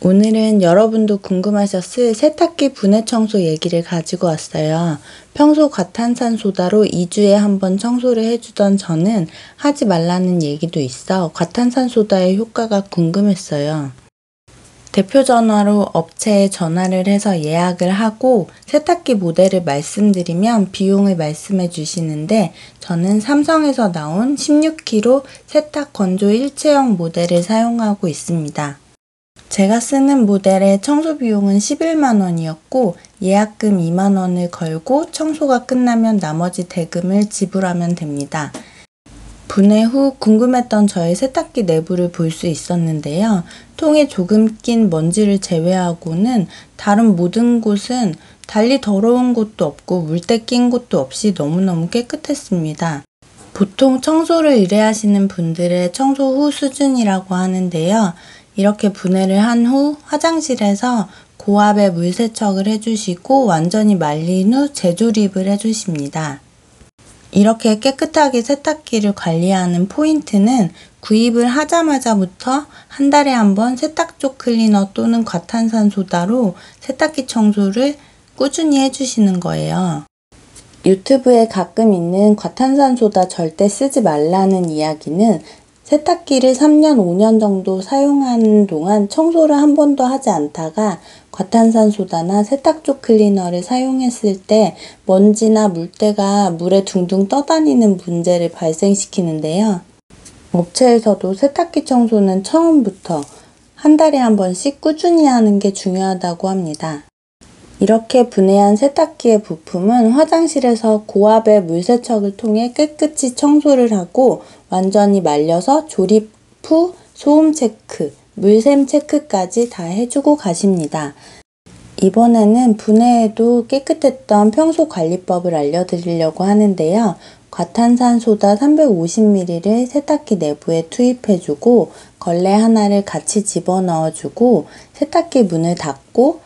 오늘은 여러분도 궁금하셨을 세탁기 분해 청소 얘기를 가지고 왔어요. 평소 과탄산소다로 2주에 한 번 청소를 해주던 저는 하지 말라는 얘기도 있어 과탄산소다의 효과가 궁금했어요. 대표 전화로 업체에 전화를 해서 예약을 하고 세탁기 모델을 말씀드리면 비용을 말씀해 주시는데 저는 삼성에서 나온 16kg 세탁 건조 일체형 모델을 사용하고 있습니다. 제가 쓰는 모델의 청소 비용은 11만 원이었고 예약금 2만 원을 걸고 청소가 끝나면 나머지 대금을 지불하면 됩니다. 분해 후 궁금했던 저의 세탁기 내부를 볼 수 있었는데요. 통에 조금 낀 먼지를 제외하고는 다른 모든 곳은 달리 더러운 곳도 없고 물때 낀 곳도 없이 너무너무 깨끗했습니다. 보통 청소를 의뢰하시는 분들의 청소 후 수준이라고 하는데요. 이렇게 분해를 한 후 화장실에서 고압의 물 세척을 해주시고 완전히 말린 후 재조립을 해주십니다. 이렇게 깨끗하게 세탁기를 관리하는 포인트는 구입을 하자마자부터 한 달에 한 번 세탁조 클리너 또는 과탄산소다로 세탁기 청소를 꾸준히 해주시는 거예요. 유튜브에 가끔 있는 과탄산소다 절대 쓰지 말라는 이야기는 세탁기를 3년, 5년 정도 사용하는 동안 청소를 한 번도 하지 않다가 과탄산소다나 세탁조 클리너를 사용했을 때 먼지나 물때가 물에 둥둥 떠다니는 문제를 발생시키는데요. 업체에서도 세탁기 청소는 처음부터 한 달에 한 번씩 꾸준히 하는 게 중요하다고 합니다. 이렇게 분해한 세탁기의 부품은 화장실에서 고압의 물세척을 통해 깨끗이 청소를 하고 완전히 말려서 조립 후 소음 체크, 물샘 체크까지 다 해주고 가십니다. 이번에는 분해에도 깨끗했던 평소 관리법을 알려드리려고 하는데요. 과탄산소다 350ml를 세탁기 내부에 투입해주고 걸레 하나를 같이 집어넣어주고 세탁기 문을 닫고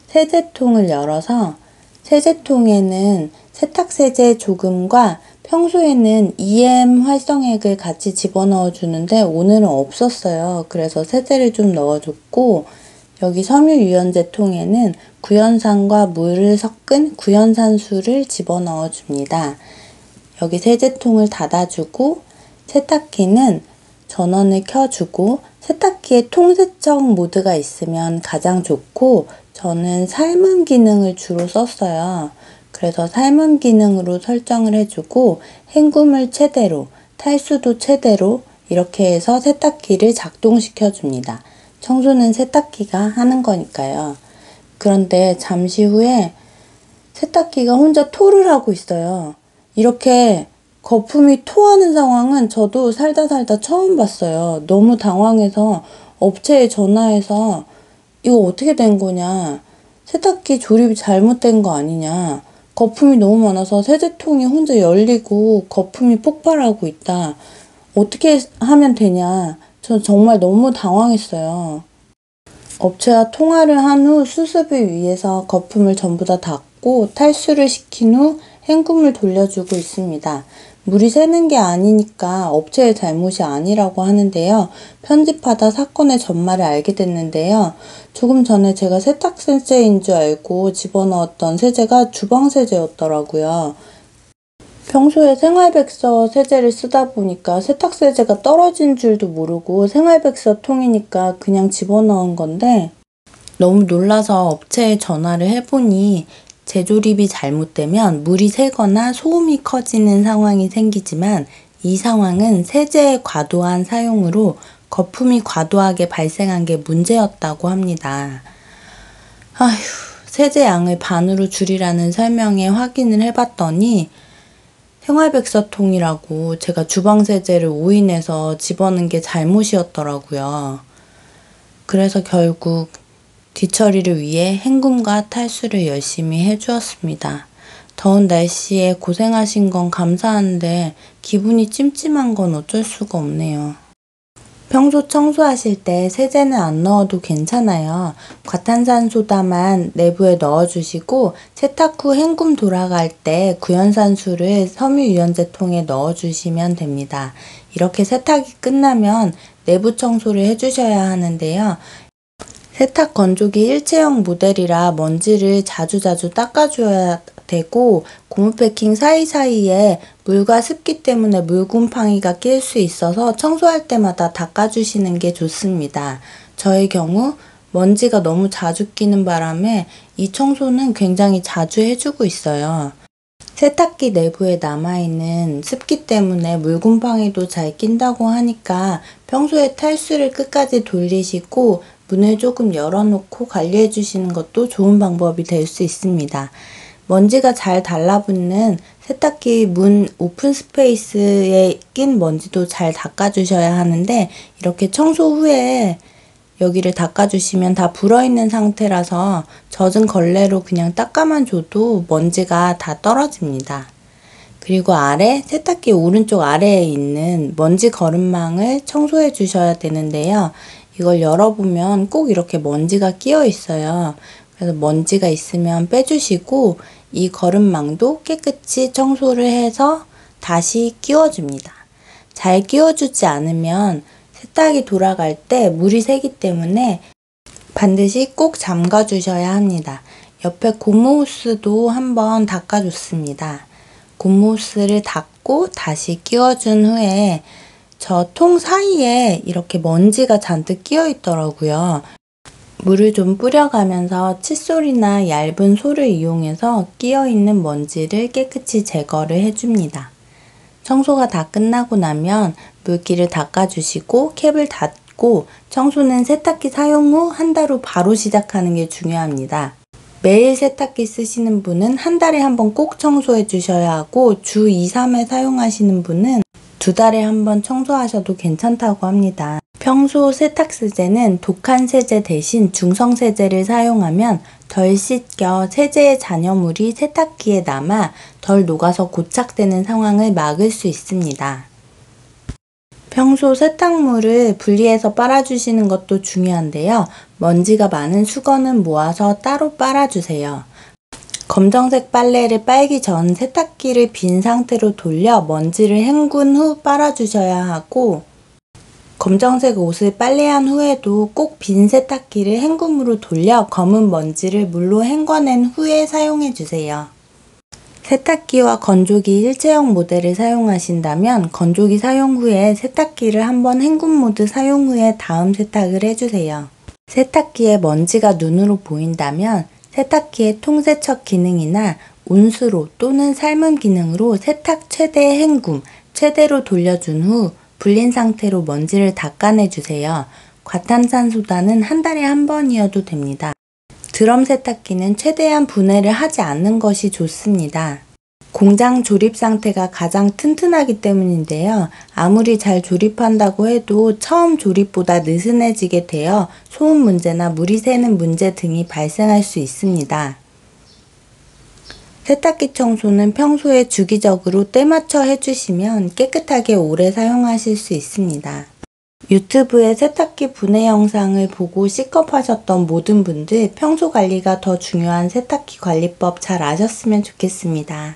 세제통을 열어서 세제통에는 세탁세제 조금과 평소에는 EM 활성액을 같이 집어넣어 주는데 오늘은 없었어요. 그래서 세제를 좀 넣어줬고 여기 섬유유연제 통에는 구연산과 물을 섞은 구연산수를 집어넣어 줍니다. 여기 세제통을 닫아주고 세탁기는 전원을 켜주고 세탁기에 통세척 모드가 있으면 가장 좋고 저는 삶음 기능을 주로 썼어요. 그래서 삶음 기능으로 설정을 해주고 헹굼을 최대로, 탈수도 최대로 이렇게 해서 세탁기를 작동시켜 줍니다. 청소는 세탁기가 하는 거니까요. 그런데 잠시 후에 세탁기가 혼자 토를 하고 있어요. 이렇게 거품이 토하는 상황은 저도 살다 처음 봤어요. 너무 당황해서 업체에 전화해서 이거 어떻게 된 거냐, 세탁기 조립이 잘못된 거 아니냐, 거품이 너무 많아서 세제통이 혼자 열리고 거품이 폭발하고 있다, 어떻게 하면 되냐. 저 정말 너무 당황했어요. 업체와 통화를 한 후 수습을 위해서 거품을 전부 다 닦고 탈수를 시킨 후 헹굼을 돌려주고 있습니다. 물이 새는 게 아니니까 업체의 잘못이 아니라고 하는데요. 편집하다 사건의 전말을 알게 됐는데요. 조금 전에 제가 세탁세제인 줄 알고 집어넣었던 세제가 주방세제였더라고요. 평소에 생활백서 세제를 쓰다 보니까 세탁세제가 떨어진 줄도 모르고 생활백서 통이니까 그냥 집어넣은 건데 너무 놀라서 업체에 전화를 해보니 재조립이 잘못되면 물이 새거나 소음이 커지는 상황이 생기지만 이 상황은 세제의 과도한 사용으로 거품이 과도하게 발생한 게 문제였다고 합니다. 아휴, 세제 양을 반으로 줄이라는 설명에 확인을 해봤더니 생활백서통이라고 제가 주방세제를 오인해서 집어넣은 게 잘못이었더라고요. 그래서 결국 뒤처리를 위해 헹굼과 탈수를 열심히 해주었습니다. 더운 날씨에 고생하신 건 감사한데 기분이 찜찜한 건 어쩔 수가 없네요. 평소 청소하실 때 세제는 안 넣어도 괜찮아요. 과탄산소다만 내부에 넣어주시고 세탁 후 헹굼 돌아갈 때 구연산수를 섬유유연제 통에 넣어주시면 됩니다. 이렇게 세탁이 끝나면 내부 청소를 해주셔야 하는데요. 세탁 건조기 일체형 모델이라 먼지를 자주자주 닦아줘야 되고 고무 패킹 사이사이에 물과 습기 때문에 묽은팡이가 낄 수 있어서 청소할 때마다 닦아주시는 게 좋습니다. 저의 경우 먼지가 너무 자주 끼는 바람에 이 청소는 굉장히 자주 해주고 있어요. 세탁기 내부에 남아있는 습기 때문에 묽은팡이도 잘 낀다고 하니까 평소에 탈수를 끝까지 돌리시고 문을 조금 열어놓고 관리해 주시는 것도 좋은 방법이 될 수 있습니다. 먼지가 잘 달라붙는 세탁기 문 오픈 스페이스에 낀 먼지도 잘 닦아주셔야 하는데 이렇게 청소 후에 여기를 닦아주시면 다 불어있는 상태라서 젖은 걸레로 그냥 닦아만 줘도 먼지가 다 떨어집니다. 그리고 세탁기 오른쪽 아래에 있는 먼지 거름망을 청소해 주셔야 되는데요. 이걸 열어보면 꼭 이렇게 먼지가 끼어 있어요. 그래서 먼지가 있으면 빼주시고 이 거름망도 깨끗이 청소를 해서 다시 끼워줍니다. 잘 끼워주지 않으면 세탁이 돌아갈 때 물이 새기 때문에 반드시 꼭 잠가 주셔야 합니다. 옆에 고무호스도 한번 닦아줬습니다. 고무호스를 닦고 다시 끼워준 후에 저 통 사이에 이렇게 먼지가 잔뜩 끼어 있더라고요. 물을 좀 뿌려가면서 칫솔이나 얇은 솔을 이용해서 끼어 있는 먼지를 깨끗이 제거를 해줍니다. 청소가 다 끝나고 나면 물기를 닦아주시고 캡을 닫고 청소는 세탁기 사용 후 한 달 후 바로 시작하는 게 중요합니다. 매일 세탁기 쓰시는 분은 한 달에 한 번 꼭 청소해 주셔야 하고 주 2, 3회 사용하시는 분은 2달에 한 번 청소하셔도 괜찮다고 합니다. 평소 세탁세제는 독한 세제 대신 중성세제를 사용하면 덜 씻겨 세제의 잔여물이 세탁기에 남아 덜 녹아서 고착되는 상황을 막을 수 있습니다. 평소 세탁물을 분리해서 빨아주시는 것도 중요한데요. 먼지가 많은 수건은 모아서 따로 빨아주세요. 검정색 빨래를 빨기 전 세탁기를 빈 상태로 돌려 먼지를 헹군 후 빨아주셔야 하고 검정색 옷을 빨래한 후에도 꼭 빈 세탁기를 헹굼으로 돌려 검은 먼지를 물로 헹궈낸 후에 사용해주세요. 세탁기와 건조기 일체형 모델을 사용하신다면 건조기 사용 후에 세탁기를 한번 헹군 모드 사용 후에 다음 세탁을 해주세요. 세탁기에 먼지가 눈으로 보인다면 세탁기의 통세척 기능이나 온수로 또는 삶음 기능으로 세탁 최대 헹굼, 최대로 돌려준 후 불린 상태로 먼지를 닦아내주세요. 과탄산소다는 한 달에 한 번이어도 됩니다. 드럼 세탁기는 최대한 분해를 하지 않는 것이 좋습니다. 공장 조립 상태가 가장 튼튼하기 때문인데요. 아무리 잘 조립한다고 해도 처음 조립보다 느슨해지게 되어 소음 문제나 물이 새는 문제 등이 발생할 수 있습니다. 세탁기 청소는 평소에 주기적으로 때맞춰 해주시면 깨끗하게 오래 사용하실 수 있습니다. 유튜브에 세탁기 분해 영상을 보고 C컵하셨던 모든 분들 평소 관리가 더 중요한 세탁기 관리법 잘 아셨으면 좋겠습니다.